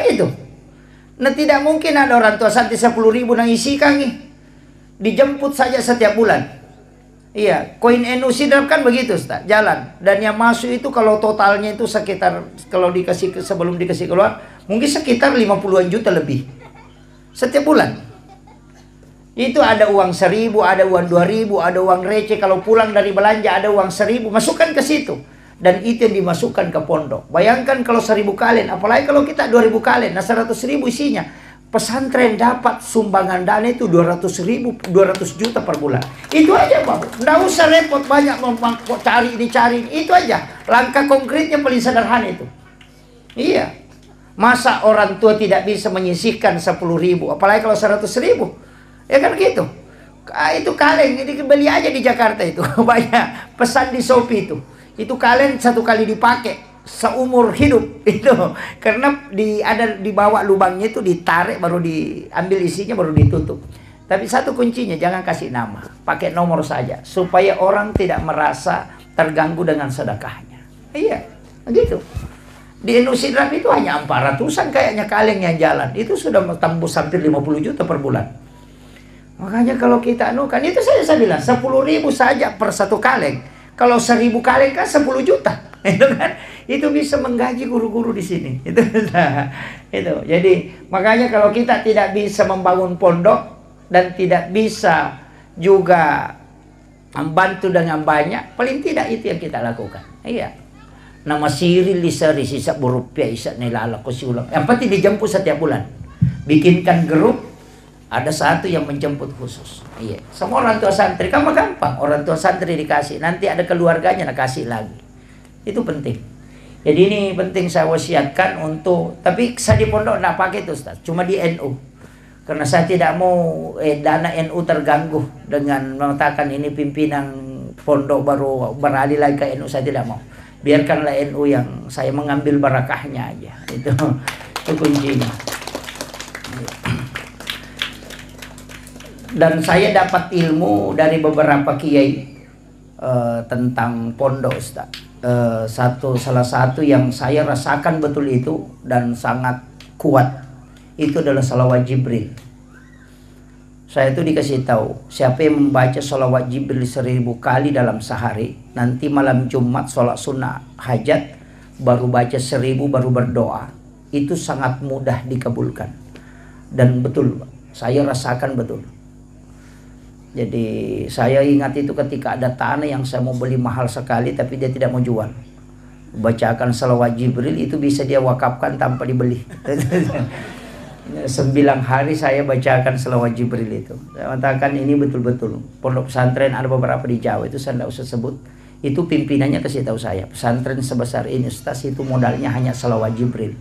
itu. Nah tidak mungkin ada orang tua santri 10.000 nang isi kangi. Dijemput saja setiap bulan. Iya, koin NU Sidrap kan begitu, Ustaz, jalan. Dan yang masuk itu kalau totalnya itu sekitar, kalau dikasih sebelum dikasih keluar, mungkin sekitar 50-an juta lebih. Setiap bulan. Itu ada uang 1.000, ada uang 2.000, ada uang receh. Kalau pulang dari belanja ada uang 1.000, masukkan ke situ. Dan itu yang dimasukkan ke pondok. Bayangkan kalau 1.000 kalen, apalagi kalau kita 2.000 kalen, nah 100.000 isinya. Pesantren dapat sumbangan dana itu 200.000, 200 juta per bulan. Itu aja Pak. Nggak usah repot banyak cari ini cari ini. Itu aja. Langkah konkretnya paling sederhana itu. Iya. Masa orang tua tidak bisa menyisihkan 10.000, apalagi kalau 100.000. Ya kan gitu. Itu kaleng, ini beli aja di Jakarta itu. Banyak pesan di Shopee itu. Itu kaleng 1 kali dipakai seumur hidup itu, karena ada dibawa lubangnya itu, ditarik baru diambil isinya baru ditutup. Tapi satu kuncinya, jangan kasih nama, pakai nomor saja supaya orang tidak merasa terganggu dengan sedekahnya. Iya, gitu. Di NU Sidrap itu hanya 400-an kayaknya kaleng yang jalan, itu sudah tembus hampir 50 juta per bulan. Makanya kalau kita kan itu saya bilang 10.000 saja per 1 kaleng. Kalau 1.000 kaleng kan 10 juta. Itu kan, itu bisa menggaji guru-guru di sini. Itu, itu. Jadi makanya kalau kita tidak bisa membangun pondok dan tidak bisa juga membantu dengan banyak, paling tidak itu yang kita lakukan. Iya. Nama siril lisari sisa berupiah isa nilala kusiulang. Yang penting dijemput setiap bulan. Bikinkan grup, ada satu yang menjemput khusus. Iya. Semua orang tua santri kan gampang. Orang tua santri dikasih, nanti ada keluarganya nak kasih lagi. Itu penting. Jadi ini penting saya wasiatkan untuk, tapi saya di pondok tidak pakai itu Ustaz, cuma di NU. Karena saya tidak mau dana NU terganggu dengan mengatakan ini pimpinan pondok baru beralih lagi ke NU, saya tidak mau. Biarkanlah NU yang saya mengambil barakahnya aja. Itu kuncinya. Dan saya dapat ilmu dari beberapa kiai tentang pondok Ustaz. Salah satu yang saya rasakan betul itu dan sangat kuat itu adalah sholawat Jibril. Saya itu dikasih tahu, siapa yang membaca sholawat Jibril 1.000 kali dalam sehari, nanti malam Jumat sholat sunnah hajat, baru baca 1.000 baru berdoa, itu sangat mudah dikabulkan. Dan betul, saya rasakan betul. Jadi saya ingat itu ketika ada tanah yang saya mau beli mahal sekali tapi dia tidak mau jual. Bacakan sholawat Jibril itu bisa dia wakafkan tanpa dibeli. 9 hari saya bacakan sholawat Jibril itu. Saya katakan ini betul-betul. Pondok pesantren ada beberapa di Jawa itu saya tidak usah sebut. Itu pimpinannya kasih tahu saya. Pesantren sebesar ini Ustaz itu modalnya hanya sholawat Jibril.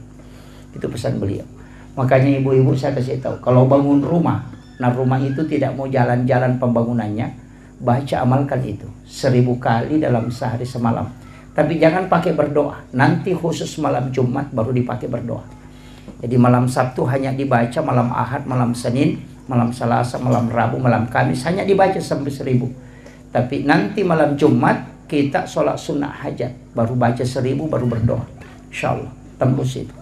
Itu pesan beliau. Makanya ibu-ibu saya kasih tahu. Kalau bangun rumah, nah rumah itu tidak mau jalan-jalan pembangunannya, baca amalkan itu 1.000 kali dalam sehari semalam. Tapi jangan pakai berdoa, nanti khusus malam Jumat baru dipakai berdoa. Jadi malam Sabtu hanya dibaca, malam Ahad, malam Senin, malam Selasa, malam Rabu, malam Kamis hanya dibaca sampai 1.000. Tapi nanti malam Jumat kita sholat sunnah hajat, baru baca 1.000 baru berdoa. Insyaallah tembus itu.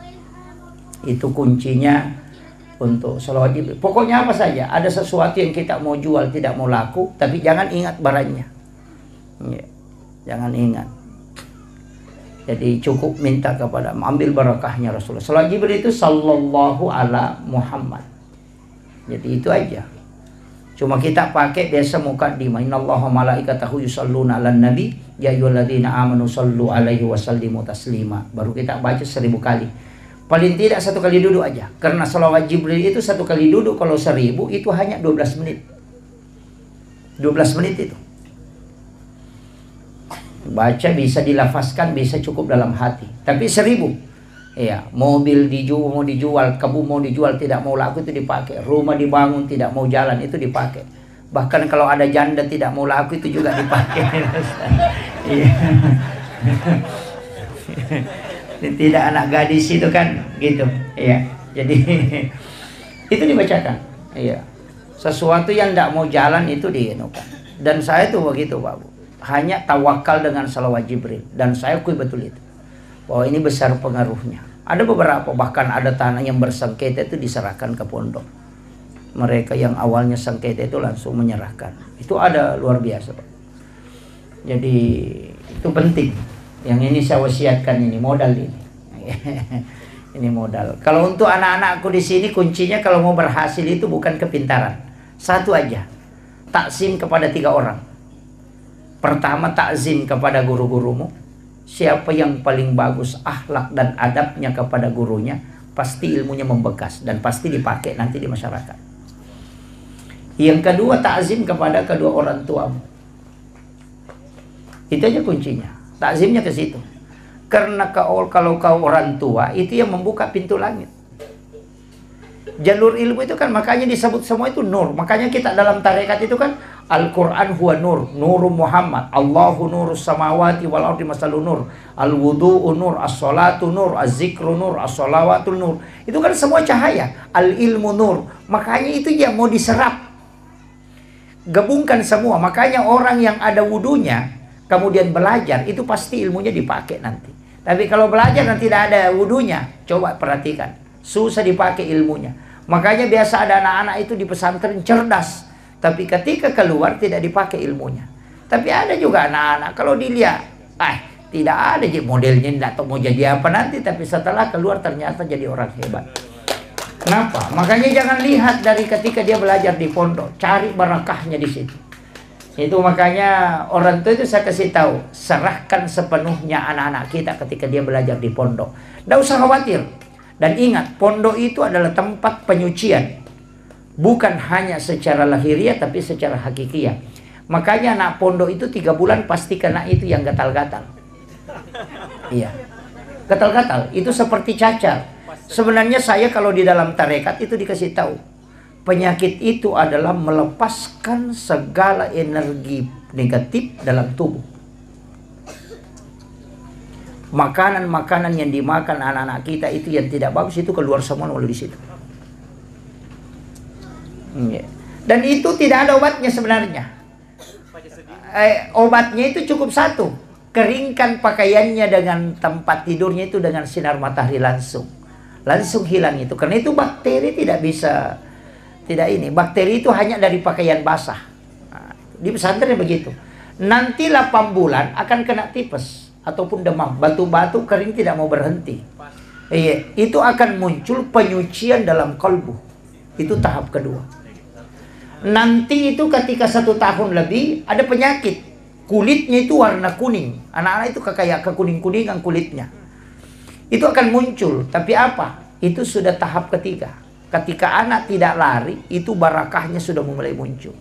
Itu kuncinya untuk sholawat Jibril. Pokoknya apa saja, ada sesuatu yang kita mau jual tidak mau laku, tapi jangan ingat barangnya. Ya, jangan ingat. Jadi cukup minta kepada, ambil barakahnya Rasulullah. Sholawat Jibril itu sallallahu ala Muhammad. Jadi itu aja. Cuma kita pakai biasa mukaddimah. Innallaha malaikatahu yusholluna 'alan nabi ya ayyuhalladzina amanu shollu 'alaihi wa sallimu taslima. Baru kita baca 1.000 kali. Paling tidak 1 kali duduk aja. Karena sholawat Jibril itu 1 kali duduk, kalau 1.000 itu hanya 12 menit. 12 menit itu. Baca bisa dilafazkan, bisa cukup dalam hati. Tapi 1.000. Ya, mobil mau dijual, kebun mau dijual, tidak mau laku itu dipakai. Rumah dibangun tidak mau jalan itu dipakai. Bahkan kalau ada janda tidak mau laku itu juga dipakai. Tidak anak gadis itu kan gitu ya. Jadi itu dibacakan ya. Sesuatu yang tidak mau jalan itu dienukan. Dan saya tuh begitu Pak Bu, hanya tawakal dengan sholawat Jibril. Dan saya akui betul itu bahwa ini besar pengaruhnya. Ada beberapa, bahkan ada tanah yang bersengketa itu diserahkan ke pondok. Mereka yang awalnya sengketa itu langsung menyerahkan. Itu ada, luar biasa, Pak. Jadi itu penting. Yang ini saya wasiatkan, ini modal ini. Ini modal. Kalau untuk anak-anakku di sini, kuncinya kalau mau berhasil itu bukan kepintaran. Satu aja. Takzim kepada 3 orang. Pertama, takzim kepada guru-gurumu. Siapa yang paling bagus akhlak dan adabnya kepada gurunya, pasti ilmunya membekas dan pasti dipakai nanti di masyarakat. Yang kedua, takzim kepada kedua orang tuamu. Itu aja kuncinya. Takzimnya ke situ. Karena kalau kau orang tua, itu yang membuka pintu langit. Jalur ilmu itu kan makanya disebut semua itu nur. Makanya kita dalam tarekat itu kan Al-Quran huwa nur, nuru Muhammad, Allahu nurus samawati wal ardi masalun nur, al-wudu'u nur, as-salatu nur, az-zikru nur, as-salawatu nur. Itu kan semua cahaya. Al-ilmu nur. Makanya itu yang mau diserap. Gabungkan semua. Makanya orang yang ada wudunya kemudian belajar, itu pasti ilmunya dipakai nanti. Tapi kalau belajar dan tidak ada wudunya, coba perhatikan, susah dipakai ilmunya. Makanya biasa ada anak-anak itu di pesantren cerdas, tapi ketika keluar tidak dipakai ilmunya. Tapi ada juga anak-anak kalau dilihat, tidak ada modelnya, tidak tahu mau jadi apa nanti, tapi setelah keluar ternyata jadi orang hebat. Kenapa? Makanya jangan lihat dari ketika dia belajar di pondok, cari barakahnya di situ. Itu makanya orang tua itu saya kasih tahu, serahkan sepenuhnya anak-anak kita ketika dia belajar di pondok. Tidak usah khawatir. Dan ingat, pondok itu adalah tempat penyucian. Bukan hanya secara lahiriah, tapi secara hakikiah. Makanya anak pondok itu 3 bulan pasti kena itu yang gatal-gatal. Iya. Gatal-gatal, itu seperti cacar. Sebenarnya saya kalau di dalam tarekat itu dikasih tahu. Penyakit itu adalah melepaskan segala energi negatif dalam tubuh. Makanan-makanan yang dimakan anak-anak kita itu yang tidak bagus itu keluar semua melalui di situ. Dan itu tidak ada obatnya sebenarnya. Obatnya itu cukup satu. Keringkan pakaiannya dengan tempat tidurnya itu dengan sinar matahari langsung. Langsung hilang itu. Karena itu bakteri tidak bisa. Tidak ini. Bakteri itu hanya dari pakaian basah. Di pesantren begitu. Nanti 8 bulan akan kena tipes. Ataupun demam. Batu-batu kering tidak mau berhenti. Itu akan muncul penyucian dalam kalbu. Itu tahap kedua. Nanti itu ketika 1 tahun lebih ada penyakit. Kulitnya itu warna kuning. Anak-anak itu kayak kekuning-kuningan kulitnya. Itu akan muncul. Tapi apa? Itu sudah tahap ketiga. Ketika anak tidak lari, itu barakahnya sudah mulai muncul.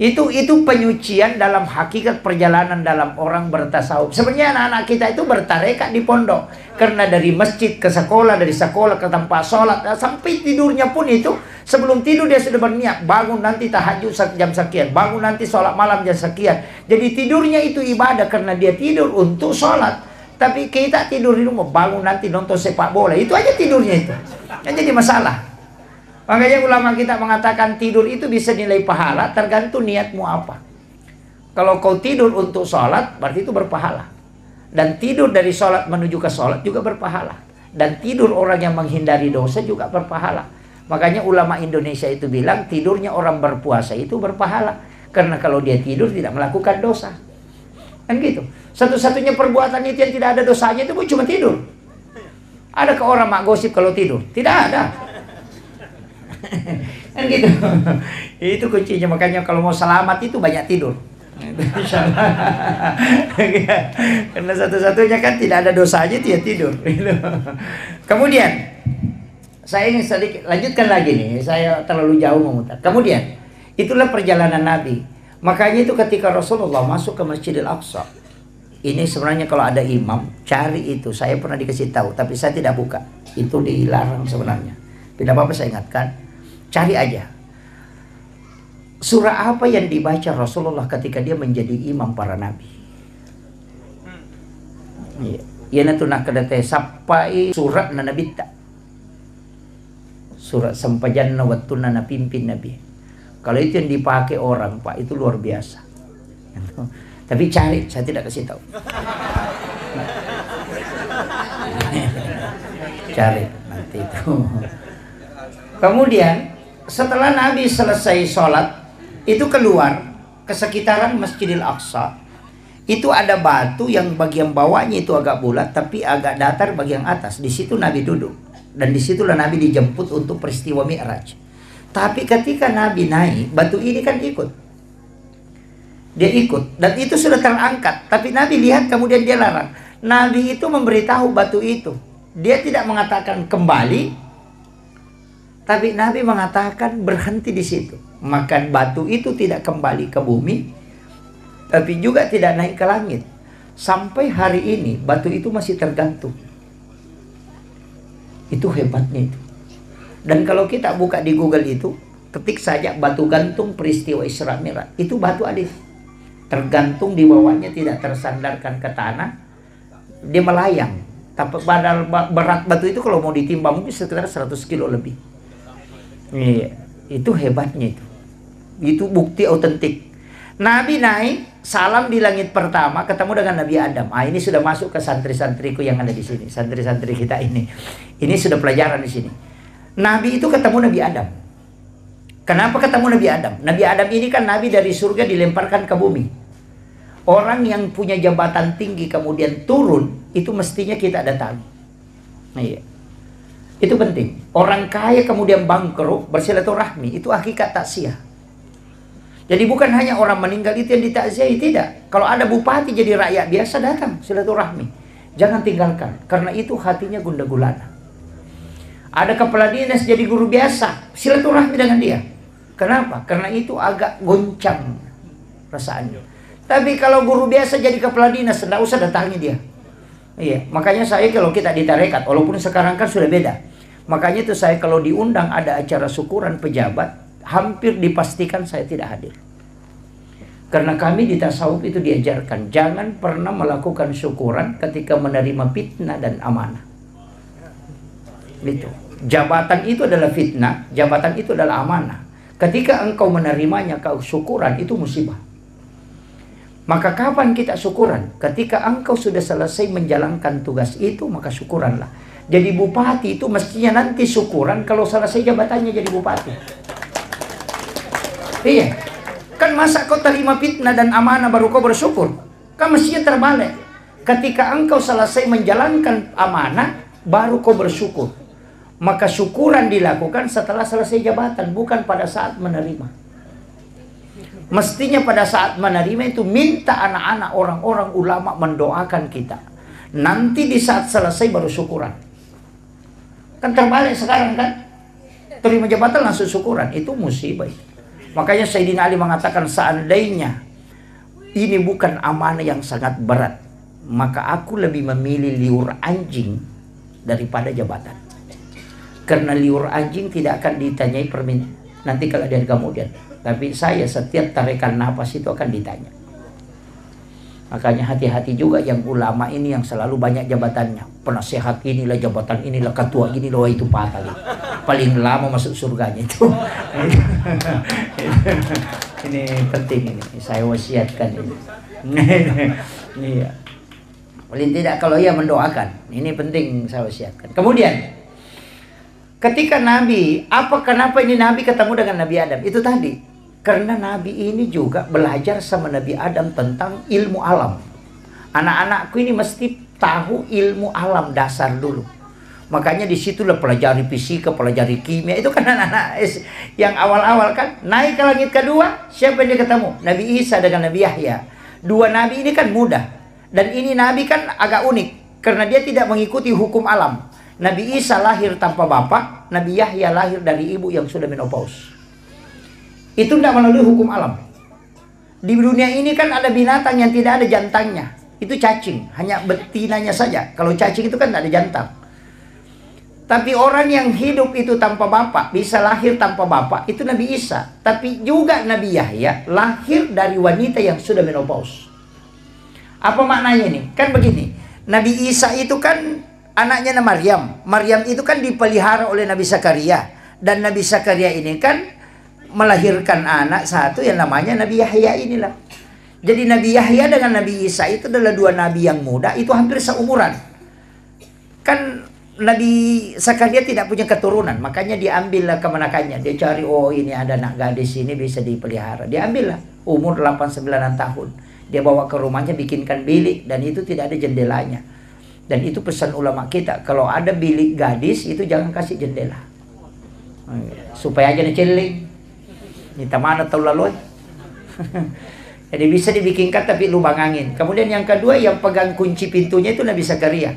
Itu penyucian dalam hakikat perjalanan dalam orang bertasawuf. Sebenarnya anak-anak kita itu bertarekat di pondok. Karena dari masjid ke sekolah, dari sekolah ke tempat sholat, sampai tidurnya pun itu, sebelum tidur dia sudah berniat, bangun nanti tahajud jam sekian, bangun nanti sholat malam jam sekian. Jadi tidurnya itu ibadah karena dia tidur untuk sholat. Tapi kita tidur di rumah, bangun nanti nonton sepak bola, itu aja tidurnya itu. Yang jadi masalah. Makanya ulama kita mengatakan tidur itu bisa nilai pahala tergantung niatmu apa. Kalau kau tidur untuk sholat, berarti itu berpahala. Dan tidur dari sholat menuju ke sholat juga berpahala. Dan tidur orang yang menghindari dosa juga berpahala. Makanya ulama Indonesia itu bilang tidurnya orang berpuasa itu berpahala. Karena kalau dia tidur tidak melakukan dosa. Kan gitu. Satu-satunya perbuatan itu yang tidak ada dosanya itu cuma tidur. Adakah orang mak gosip kalau tidur? Tidak ada. Kan gitu. Itu kuncinya. Makanya kalau mau selamat itu banyak tidur. Karena satu-satunya kan tidak ada dosanya itu ya tidur. Kemudian saya ingin sedikit lanjutkan lagi nih. Saya terlalu jauh memutar. Kemudian itulah perjalanan Nabi. Makanya itu ketika Rasulullah masuk ke Masjidil Aqsa. Ini sebenarnya kalau ada imam cari itu. Saya pernah dikasih tahu tapi saya tidak buka. Itu dilarang sebenarnya. Tidak apa-apa saya ingatkan. Cari aja. Surah apa yang dibaca Rasulullah ketika dia menjadi imam para nabi? Ia tu nak kedate sampai surat na nabi tak. Surat sampajan na waktu na pimpin nabi. Kalau itu yang dipakai orang Pak itu luar biasa. Tapi cari, saya tidak kasih tahu. Cari nanti itu. Kemudian setelah Nabi selesai sholat, itu keluar ke sekitaran Masjidil Aqsa. Itu ada batu yang bagian bawahnya itu agak bulat, tapi agak datar bagian atas. Di situ Nabi duduk. Dan disitulah Nabi dijemput untuk peristiwa Mi'raj. Tapi ketika Nabi naik, batu ini kan ikut. Dia ikut. Dan itu sudah terangkat. Tapi Nabi lihat kemudian dia larang. Nabi itu memberitahu batu itu. Dia tidak mengatakan kembali. Tapi Nabi mengatakan berhenti di situ. Maka batu itu tidak kembali ke bumi. Tapi juga tidak naik ke langit. Sampai hari ini batu itu masih tergantung. Itu hebatnya itu. Dan kalau kita buka di Google itu, ketik saja batu gantung peristiwa Isra Mi'raj. Itu batu ada tergantung di bawahnya, tidak tersandarkan ke tanah. Dia melayang. Tapi berat batu itu kalau mau ditimbang mungkin sekitar 100 kilo lebih. Iya, itu hebatnya itu. Itu bukti autentik. Nabi naik, salam di langit pertama, ketemu dengan Nabi Adam. Ini sudah masuk ke santri-santriku yang ada di sini, santri-santri kita ini. Ini sudah pelajaran di sini. Nabi itu ketemu Nabi Adam. Kenapa ketemu Nabi Adam? Nabi Adam ini kan Nabi dari surga dilemparkan ke bumi. Orang yang punya jabatan tinggi kemudian turun, itu mestinya kita datangi. Iya. Itu penting. Orang kaya kemudian bangkrut, bersilaturahmi, itu hakikat taksiyah. Jadi bukan hanya orang meninggal itu yang ditakziahi, tidak. Kalau ada bupati jadi rakyat biasa datang silaturahmi. Jangan tinggalkan, karena itu hatinya gundah gulana. Ada kepala dinas jadi guru biasa, silaturahmi dengan dia. Kenapa? Karena itu agak goncang perasaannya. Tapi kalau guru biasa jadi kepala dinas, tidak usah datangi dia. Iya, makanya saya kalau kita di tarekat, walaupun sekarang kan sudah beda. Makanya itu saya kalau diundang ada acara syukuran pejabat, hampir dipastikan saya tidak hadir. Karena kami di tasawuf itu diajarkan, jangan pernah melakukan syukuran ketika menerima fitnah dan amanah. Itu. Jabatan itu adalah fitnah, jabatan itu adalah amanah. Ketika engkau menerimanya kau syukuran, itu musibah. Maka kapan kita syukuran? Ketika engkau sudah selesai menjalankan tugas itu, maka syukuranlah. Jadi bupati itu mestinya nanti syukuran kalau selesai jabatannya jadi bupati. Iya, kan masa kau terima fitnah dan amanah baru kau bersyukur? Kan mestinya terbalik. Ketika engkau selesai menjalankan amanah, baru kau bersyukur. Maka syukuran dilakukan setelah selesai jabatan, bukan pada saat menerima. Mestinya pada saat menerima itu minta anak-anak orang-orang ulama mendoakan kita. Nanti di saat selesai baru syukuran. Kan terbalik sekarang kan? Terima jabatan langsung syukuran, itu musibah. Makanya Sayyidina Ali mengatakan seandainya ini bukan amanah yang sangat berat, maka aku lebih memilih liur anjing daripada jabatan. Karena liur anjing tidak akan ditanyai permintaan nanti kalau dari kemudian. Tapi saya setiap tarikan nafas itu akan ditanya. Makanya hati-hati juga yang ulama ini yang selalu banyak jabatannya. Penasehat inilah, jabatan inilah, ketua inilah, itu patah. Paling lama masuk surganya itu. Ini penting ini. Saya wasiatkan ini. Iya. Paling tidak kalau ia mendoakan. Ini penting saya wasiatkan. Kemudian ketika Nabi, kenapa ini Nabi ketemu dengan Nabi Adam? Itu tadi. Karena Nabi ini juga belajar sama Nabi Adam tentang ilmu alam. Anak-anakku ini mesti tahu ilmu alam dasar dulu. Makanya disitulah pelajari fisika, pelajari kimia. Itu kan anak-anak yang awal-awal kan. Naik ke langit kedua, siapa yang dia ketemu? Nabi Isa dengan Nabi Yahya. Dua Nabi ini kan mudah. Dan ini Nabi kan agak unik. Karena dia tidak mengikuti hukum alam. Nabi Isa lahir tanpa bapak. Nabi Yahya lahir dari ibu yang sudah menopause. Itu tidak melalui hukum alam. Di dunia ini kan ada binatang yang tidak ada jantannya. Itu cacing, hanya betinanya saja. Kalau cacing itu kan tidak ada jantan. Tapi orang yang hidup itu tanpa bapak, bisa lahir tanpa bapak, itu Nabi Isa. Tapi juga Nabi Yahya lahir dari wanita yang sudah menopause. Apa maknanya ini? Kan begini, Nabi Isa itu kan anaknya Maryam. Maryam itu kan dipelihara oleh Nabi Zakaria. Dan Nabi Zakaria ini kan melahirkan anak satu yang namanya Nabi Yahya inilah. Jadi Nabi Yahya dengan Nabi Isa itu adalah dua nabi yang muda, itu hampir seumuran. Kan Nabi Zakaria tidak punya keturunan, makanya diambillah kemenakannya. Dia cari, oh ini ada anak gadis ini bisa dipelihara. Diambillah, umur 8-9 tahun. Dia bawa ke rumahnya, bikinkan bilik, dan itu tidak ada jendelanya. Dan itu pesan ulama kita, kalau ada bilik gadis itu jangan kasih jendela. Supaya aja celing. Ini mana tahu lalu. Jadi bisa dibikinkan tapi lubang angin. Kemudian yang kedua, yang pegang kunci pintunya itu Nabi Zakaria.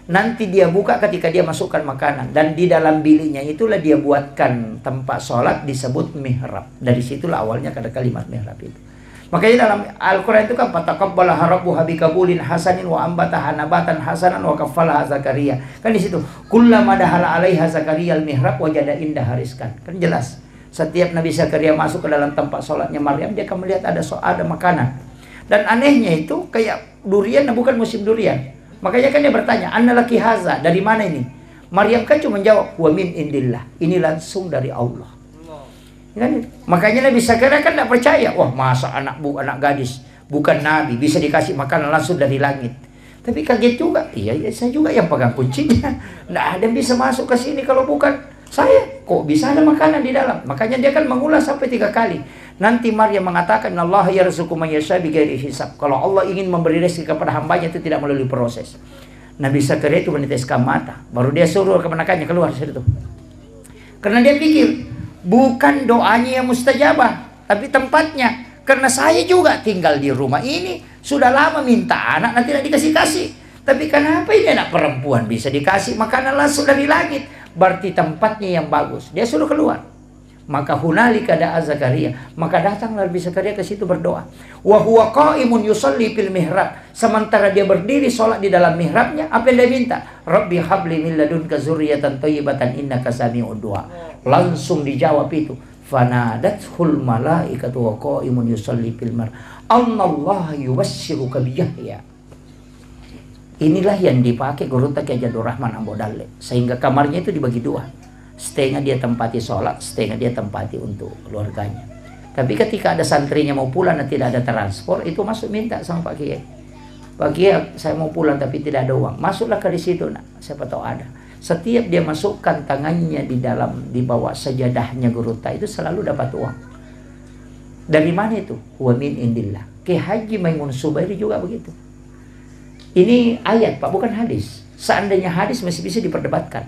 Nanti dia buka ketika dia masukkan makanan. Dan di dalam biliknya itulah dia buatkan tempat sholat disebut mihrab. Dari situlah awalnya ada kalimat mihrab itu. Makanya dalam Al-Quran itu kan fataqabbalaha rabbuha bikabulin hasanin wa ambataha nabatan hasanan wa kaffalaha Zakaria. Kan di situ kullama dahala 'alaiha Zakaria al-mihrab wajada indaha rizqan. Kan jelas. Setiap Nabi Zakaria masuk ke dalam tempat sholatnya Maryam, dia akan melihat ada makanan. Dan anehnya itu kayak durian, bukan musim durian. Makanya kan dia bertanya, "Anna laki haza?" Dari mana ini? Maryam kan cuma jawab, "Wa min indillah." Ini langsung dari Allah. Kan? Makanya Nabi Zakaria kan tidak percaya. Wah, masa anak gadis bukan nabi bisa dikasih makanan langsung dari langit. Tapi kaget juga. Iya, saya juga yang pegang kuncinya. Tidak ada yang bisa masuk ke sini kalau bukan saya. Kok bisa ada makanan di dalam? Makanya dia kan mengulas sampai 3 kali. Nanti Maryam mengatakan, Allah yarzuqu man yasha bighairi hisab. Kalau Allah ingin memberi rezeki kepada hambanya itu tidak melalui proses. Nabi Zakaria itu meneteskan mata. Baru dia suruh kemenakannya keluar dari situ. Karena dia pikir, bukan doanya yang mustajabah, tapi tempatnya. Karena saya juga tinggal di rumah ini, sudah lama minta anak, nanti tidak dikasih-kasih. Tapi kenapa ini anak perempuan bisa dikasih makanan langsung dari langit? Berarti tempatnya yang bagus. Dia suruh keluar. Maka hunalika da'a Zakaria. Maka datanglah Nabi Zakaria ke situ berdoa. Wa huwa qa'imun yusalli fil mihrab. Sementara dia berdiri sholat di dalam mihrabnya, apa yang dia minta? Rabbi habli min ladunka dzurriyyatan thayyibatan innaka sami'ud du'a. Langsung dijawab itu. Fanadathul malaikatu wa qa'imun yusalli fil mihrab. Allaha yubassyiruka bi Yahya. Inilah yang dipakai Guru Kiai Jadul Rahman Ambo Dalle. Sehingga kamarnya itu dibagi 2. Setengah dia tempati sholat, setengah dia tempati untuk keluarganya. Tapi ketika ada santrinya mau pulang dan tidak ada transport, itu masuk minta sama Pak Kiai. Pak Kiai, saya mau pulang tapi tidak ada uang. Masuklah ke di situ, nak. Siapa tahu ada. Setiap dia masukkan tangannya di bawah sajadahnya Guru itu selalu dapat uang. Dari mana itu? Wa min indillah. Ki Haji Maimun Subairi juga begitu. Ini ayat, Pak, bukan hadis. Seandainya hadis masih bisa diperdebatkan.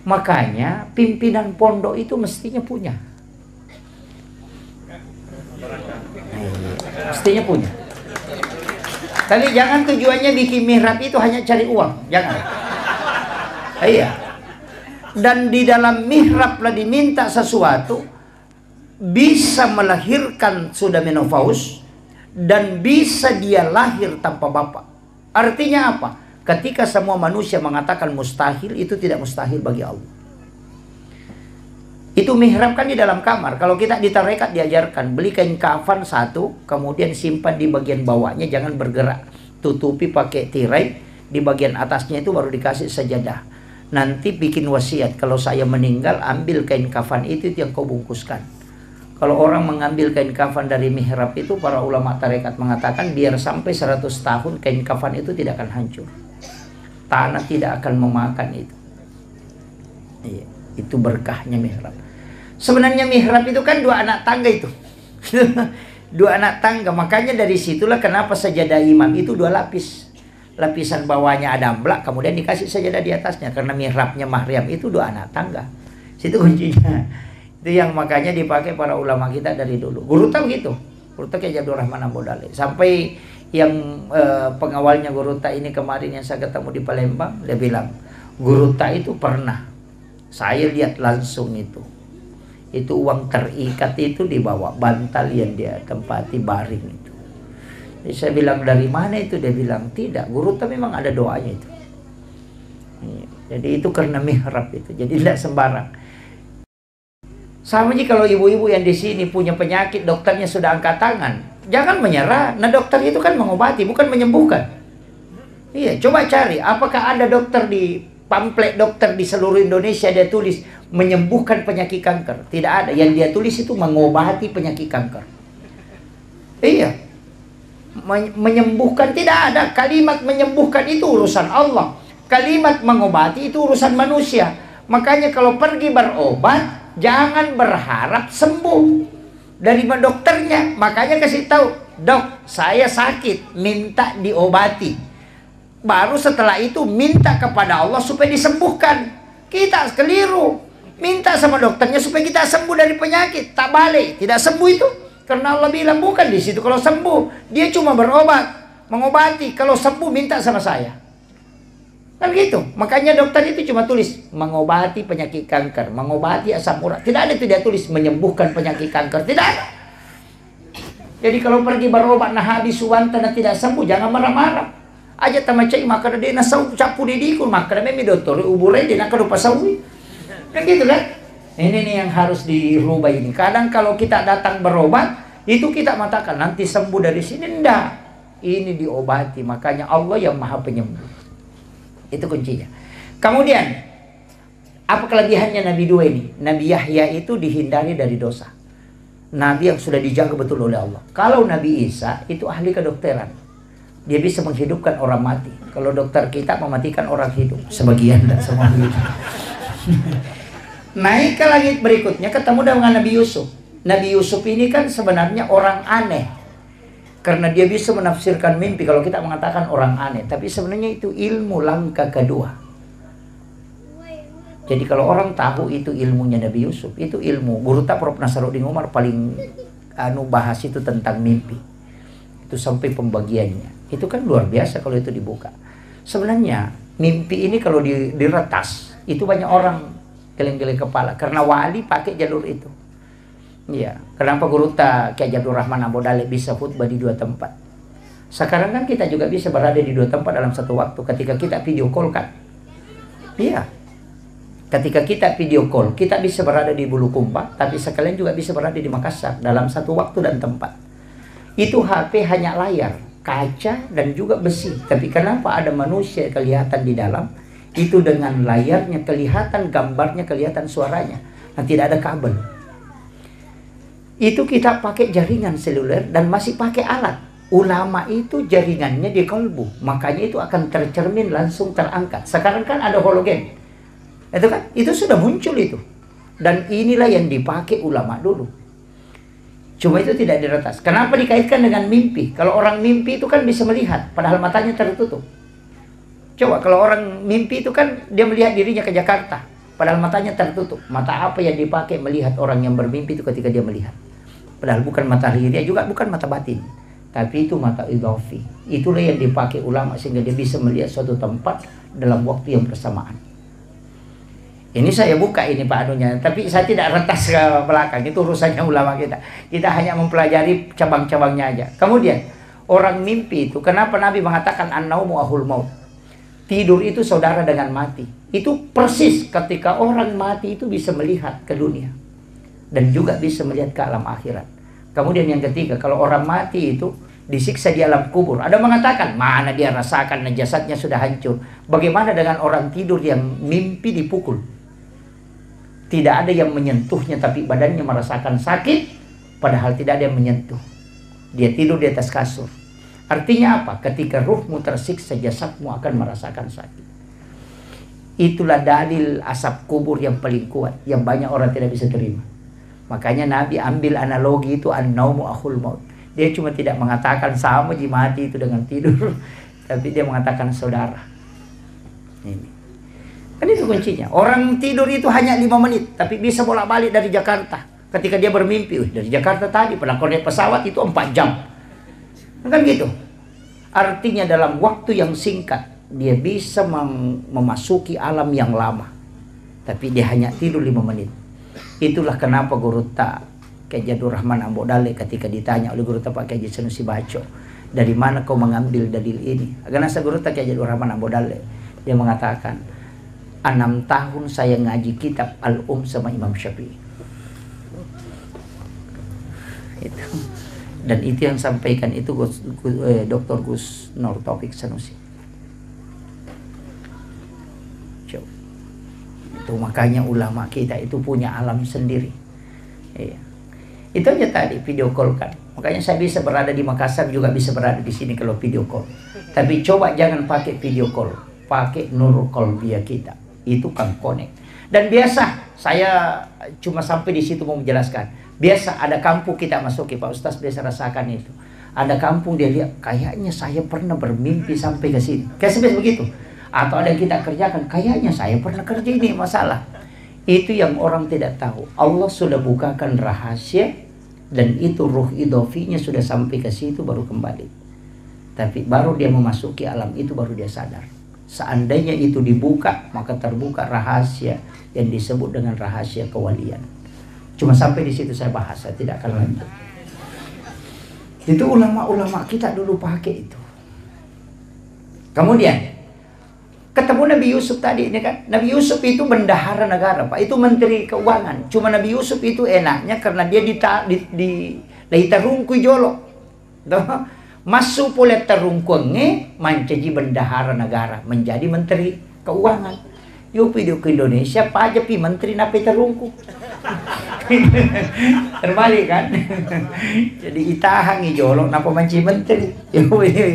Makanya pimpinan pondok itu mestinya punya. Mestinya punya. Tapi jangan tujuannya bikin mihrab itu hanya cari uang. Jangan. Iya. Dan di dalam mihrab lah diminta sesuatu, bisa melahirkan sudah menopause, dan bisa dia lahir tanpa bapak. Artinya apa? Ketika semua manusia mengatakan mustahil, itu tidak mustahil bagi Allah. Itu mihrab kan di dalam kamar. Kalau kita di tarekat diajarkan, beli kain kafan 1, kemudian simpan di bagian bawahnya, jangan bergerak. Tutupi pakai tirai, di bagian atasnya itu baru dikasih sajadah. Nanti bikin wasiat, kalau saya meninggal, ambil kain kafan itu yang kau bungkuskan. Kalau orang mengambil kain kafan dari mihrab itu, para ulama tarekat mengatakan biar sampai 100 tahun kain kafan itu tidak akan hancur. Tanah tidak akan memakan itu. Iya, itu berkahnya mihrab. Sebenarnya mihrab itu kan 2 anak tangga itu. 2 anak tangga. Makanya dari situlah kenapa sajadah imam itu 2 lapis. Lapisan bawahnya ada amblak, kemudian dikasih sajadah di atasnya. Karena mihrabnya Maryam itu 2 anak tangga. Situ kuncinya. Itu yang makanya dipakai para ulama kita dari dulu. Guru tahu gitu. Guru Kiai Jadul Rahman Ambo Dalle. Sampai yang pengawalnya Guru ini kemarin yang saya ketemu di Palembang, dia bilang, Guru itu pernah saya lihat langsung itu uang terikat itu di bawah bantal yang dia tempati baring itu. Jadi saya bilang, dari mana itu? Dia bilang, tidak, Guru memang ada doanya itu. Jadi itu karena mihrab itu, jadi tidak sembarang. Sama aja kalau ibu-ibu yang di sini punya penyakit, dokternya sudah angkat tangan, jangan menyerah. Nah, dokter itu kan mengobati, bukan menyembuhkan. Iya, coba cari, apakah ada dokter di pamflet dokter di seluruh Indonesia dia tulis menyembuhkan penyakit kanker? Tidak ada. Yang dia tulis itu mengobati penyakit kanker. Iya. Menyembuhkan tidak ada. Kalimat menyembuhkan itu urusan Allah. Kalimat mengobati itu urusan manusia. Makanya kalau pergi berobat, jangan berharap sembuh dari dokternya. Makanya kasih tahu, dok, saya sakit, minta diobati. Baru setelah itu minta kepada Allah supaya disembuhkan. Kita keliru, minta sama dokternya supaya kita sembuh dari penyakit. Tak balik, tidak sembuh itu. Karena Allah bilang bukan di situ kalau sembuh. Dia cuma berobat, mengobati. Kalau sembuh minta sama saya. Kan gitu. Makanya dokter itu cuma tulis mengobati penyakit kanker, mengobati asam urat. Tidak ada tidak tulis menyembuhkan penyakit kanker. Tidak ada. Jadi kalau pergi berobat nah habis suwanta dan tidak sembuh, jangan marah-marah. Aja tamacai maka dia nasau capu didikun maka memi dokter ubure dia nak lupa sawi. Kan gitu kan? Ini nih yang harus dirubah ini. Kadang kalau kita datang berobat, itu kita mengatakan nanti sembuh dari sini. Enggak. Ini diobati. Makanya Allah yang Maha Penyembuh. Itu kuncinya. Kemudian, apa kelebihannya Nabi dua ini? Nabi Yahya itu dihindari dari dosa. Nabi yang sudah dijaga betul oleh Allah. Kalau Nabi Isa itu ahli kedokteran. Dia bisa menghidupkan orang mati. Kalau dokter kita mematikan orang hidup. Sebagian, tidak semua hidup. Naik ke langit berikutnya ketemu dengan Nabi Yusuf. Nabi Yusuf ini kan sebenarnya orang aneh. Karena dia bisa menafsirkan mimpi. Kalau kita mengatakan orang aneh. Tapi sebenarnya itu ilmu langkah kedua. Jadi kalau orang tahu itu ilmunya Nabi Yusuf. Itu ilmu. Guru tak Prof. Nasaruddin Umar paling bahas itu tentang mimpi. Itu sampai pembagiannya. Itu kan luar biasa kalau itu dibuka. Sebenarnya mimpi ini kalau diretas. Itu banyak orang geleng-geleng kepala. Karena wali pakai jalur itu. Iya, kenapa guru tak Kiai Abdul Rahman Abu Dalek bisa khutbah di dua tempat? Sekarang kan kita juga bisa berada di dua tempat dalam satu waktu ketika kita video call kan? Iya. Ketika kita video call, kita bisa berada di Bulukumba, tapi sekalian juga bisa berada di Makassar dalam satu waktu dan tempat. Itu HP hanya layar, kaca dan juga besi. Tapi kenapa ada manusia kelihatan di dalam? Itu dengan layarnya kelihatan, gambarnya kelihatan, suaranya. Nah, tidak ada kabel. Itu kita pakai jaringan seluler dan masih pakai alat. Ulama itu jaringannya di kalbu, makanya itu akan tercermin langsung terangkat. Sekarang kan ada hologen, itu kan, itu sudah muncul itu. Dan inilah yang dipakai ulama dulu. Cuma itu tidak diretas. Kenapa dikaitkan dengan mimpi? Kalau orang mimpi itu kan bisa melihat, padahal matanya tertutup. Coba kalau orang mimpi itu kan dia melihat dirinya ke Jakarta, padahal matanya tertutup. Mata apa yang dipakai melihat orang yang bermimpi itu ketika dia melihat? Padahal bukan mata lahiriah juga, bukan mata batin. Tapi itu mata idhafi. Itulah yang dipakai ulama sehingga dia bisa melihat suatu tempat dalam waktu yang bersamaan. Ini saya buka ini Pak anunya. Tapi saya tidak retas ke belakang. Itu urusannya ulama kita. Kita hanya mempelajari cabang-cabangnya aja. Kemudian, orang mimpi itu, kenapa Nabi mengatakan an-naumu ahul maut? Tidur itu saudara dengan mati. Itu persis ketika orang mati itu bisa melihat ke dunia. Dan juga bisa melihat ke alam akhirat. Kemudian yang ketiga, kalau orang mati itu disiksa di alam kubur. Ada mengatakan, mana dia rasakan jasadnya sudah hancur. Bagaimana dengan orang tidur yang mimpi dipukul? Tidak ada yang menyentuhnya, tapi badannya merasakan sakit, padahal tidak ada yang menyentuh. Dia tidur di atas kasur. Artinya apa? Ketika ruhmu tersiksa, jasadmu akan merasakan sakit. Itulah dalil asap kubur yang paling kuat, yang banyak orang tidak bisa terima. Makanya Nabi ambil analogi itu an-naumu akhul maut. Dia cuma tidak mengatakan sama ji mati itu dengan tidur, tapi dia mengatakan saudara. Ini. Kan itu kuncinya. Orang tidur itu hanya 5 menit, tapi bisa bolak-balik dari Jakarta. Ketika dia bermimpi, dari Jakarta tadi pernah naik pesawat itu 4 jam. Kan gitu. Artinya dalam waktu yang singkat dia bisa memasuki alam yang lama. Tapi dia hanya tidur 5 menit. Itulah kenapa guru tak Kiai Abdul Rahman Abu Dalek ketika ditanya oleh guru tak Pak Kiai Sanusi Baco, dari mana kau mengambil dalil ini? Karena guru tak Kiai Abdul Rahman Abu Dalek, dia mengatakan 6 tahun saya ngaji kitab Al-Sama Imam Syafi'i. Itu. Dan itu yang sampaikan itu Dr. Gus Nur Taufik Sanusi. Itu makanya ulama kita itu punya alam sendiri. Iya. Itu aja tadi video call kan. Makanya saya bisa berada di Makassar juga bisa berada di sini kalau video call. Tapi coba jangan pakai video call. pakai nur qalbiyah kita. Itu kan connect. Dan biasa, saya cuma sampai di situ mau menjelaskan. Biasa ada kampung kita masuki, Pak Ustaz biasa rasakan itu. Ada kampung dia lihat, kayaknya saya pernah bermimpi sampai ke sini. Kayak seperti begitu. Atau ada yang kita kerjakan, kayaknya saya pernah kerja ini masalah. Itu yang orang tidak tahu. Allah sudah bukakan rahasia, dan itu ruh idofinya sudah sampai ke situ baru kembali. Tapi baru dia memasuki alam itu baru dia sadar. Seandainya itu dibuka, maka terbuka rahasia yang disebut dengan rahasia kewalian. Cuma sampai di situ saya bahas, saya tidak akan lanjut. Itu ulama-ulama kita dulu pakai itu. Kemudian ketemu Nabi Yusuf tadi ini kan. Nabi Yusuf itu bendahara negara, Pak. Itu menteri keuangan. Cuma Nabi Yusuf itu enaknya karena dia di terungkui jolo. Masuk pula terungkungnya menjadi bendahara negara, menjadi menteri keuangan. Yo video ke Indonesia, pajak pi menteri nape terungku. Terbalik kan? Jadi itahang jolong napa manci menteri. Yo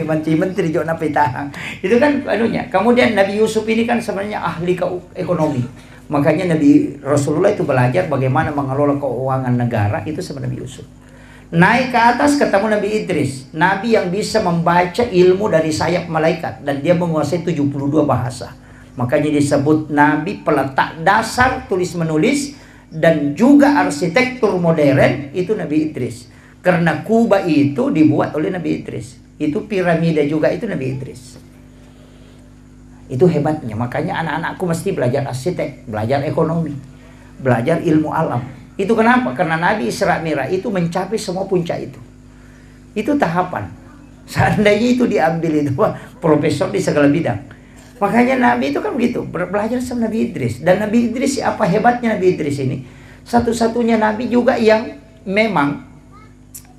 manci menteri jo nape itahang. Itu kan anunya. Kemudian Nabi Yusuf ini kan sebenarnya ahli ekonomi. Makanya Nabi Rasulullah itu belajar bagaimana mengelola keuangan negara itu sama Nabi Yusuf. Naik ke atas ketemu Nabi Idris, Nabi yang bisa membaca ilmu dari sayap malaikat dan dia menguasai 72 bahasa. Makanya disebut Nabi peletak dasar tulis menulis dan juga arsitektur modern itu Nabi Idris. Karena Kuba itu dibuat oleh Nabi Idris. Itu piramida juga itu Nabi Idris. Itu hebatnya. Makanya anak-anakku mesti belajar arsitek, belajar ekonomi, belajar ilmu alam. Itu kenapa? Karena Nabi Isra Mi'raj itu mencapai semua puncak itu. Itu tahapan. Seandainya itu diambil itu profesor di segala bidang. Makanya Nabi itu kan begitu, belajar sama Nabi Idris. Dan Nabi Idris, apa hebatnya Nabi Idris ini? Satu-satunya Nabi juga yang memang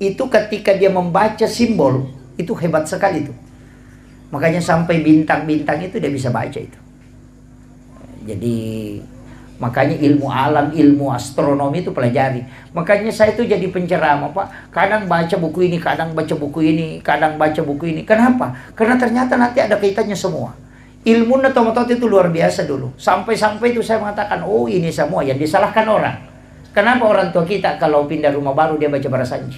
itu ketika dia membaca simbol, itu hebat sekali itu. Makanya sampai bintang-bintang itu dia bisa baca itu. Jadi makanya ilmu alam, ilmu astronomi itu pelajari. Makanya saya itu jadi penceramah, Pak. Kadang baca buku ini, kadang baca buku ini, kadang baca buku ini. Kenapa? Karena ternyata nanti ada kaitannya semua. Ilmu otot itu luar biasa dulu. Sampai-sampai itu saya mengatakan, oh ini semua yang disalahkan orang. Kenapa orang tua kita kalau pindah rumah baru dia baca Barasanji?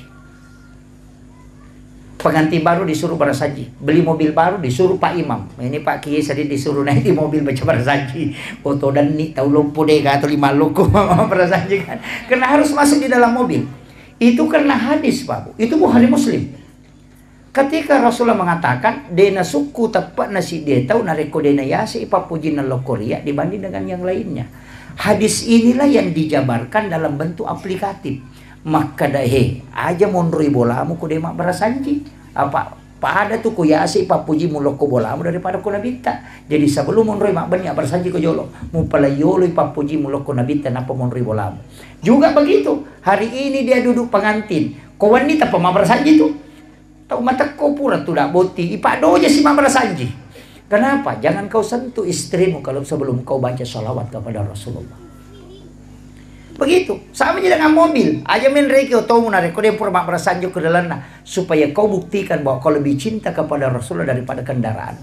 Pengantin baru disuruh Barasanji, beli mobil baru disuruh Pak Imam. Ini Pak Kiai tadi disuruh naik di mobil baca Barasanji. Foto dan nih tahu lompo deh atau 5 loko Barasanji kan. Karena harus masuk di dalam mobil. Itu karena hadis Pak. Itu Bukhari Muslim. Ketika Rasulullah mengatakan dena suku tepat nasi dia tahu nareko dena yasi ipapuji nalokoria dibanding dengan yang lainnya. Hadis inilah yang dijabarkan dalam bentuk aplikatif. Maka dahe aja mondroi bolamu ku demak Barasanji apa pada tuh ku yasi papuji muloko bolamu daripada ku nabita. Jadi sebelum mondroi mak bani Barasanji ko jolo mu pala yolo papuji muloko nabita napa mondroi bolamu. Juga begitu, hari ini dia duduk pengantin ko wanita pa Barasanji tuh tahu mata ko pura tuh dak boti ipado aja si Barasanji. Kenapa? Jangan kau sentuh istrimu kalau sebelum kau baca sholawat kepada Rasulullah. Begitu, sama aja dengan mobil. Aja main reki atau menarik kau pura mak Barasanji ke dalam supaya kau buktikan bahwa kau lebih cinta kepada Rasulullah daripada kendaraan.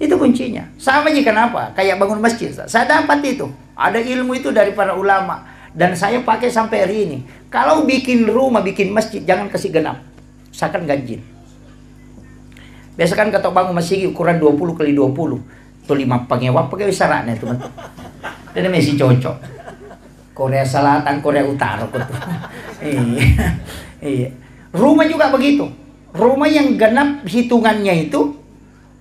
Itu kuncinya. Sama aja kenapa? Kayak bangun masjid. Saya dapat itu. Ada ilmu itu dari para ulama dan saya pakai sampai hari ini. Kalau bikin rumah, bikin masjid jangan kasih genap. Usahakan ganjil. Biasa kan kata bangun masjid ukuran 20 kali 20. Itu 5 pengewa pakai sarannya teman. Dan masih cocok. Korea Selatan, Korea Utara gitu. Iya. Rumah juga begitu. Rumah yang genap hitungannya itu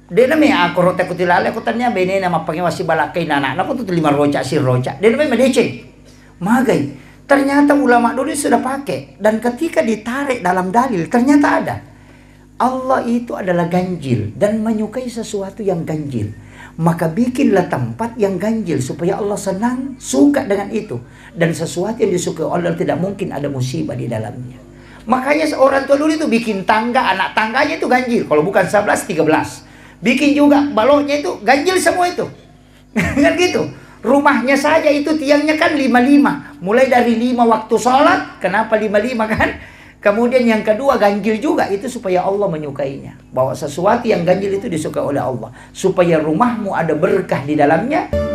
dia namanya aku rote kutilale aku tanya bene nama pengen masih balakai anak aku tuh 5 roca si roca. Dia namanya medece. Magai. Ternyata ulama dulu sudah pakai dan ketika ditarik dalam dalil ternyata ada. Allah itu adalah ganjil dan menyukai sesuatu yang ganjil. Maka bikinlah tempat yang ganjil supaya Allah senang, suka dengan itu. Dan sesuatu yang disukai Allah tidak mungkin ada musibah di dalamnya. Makanya seorang tua dulu itu bikin tangga, anak tangganya itu ganjil. Kalau bukan 11, 13. Bikin juga baloknya itu ganjil semua itu. Kan gitu. Rumahnya saja itu tiangnya kan 55. Mulai dari 5 waktu sholat. Kenapa 55 kan? Kemudian yang kedua, ganjil juga itu supaya Allah menyukainya. Bahwa sesuatu yang ganjil itu disukai oleh Allah. Supaya rumahmu ada berkah di dalamnya.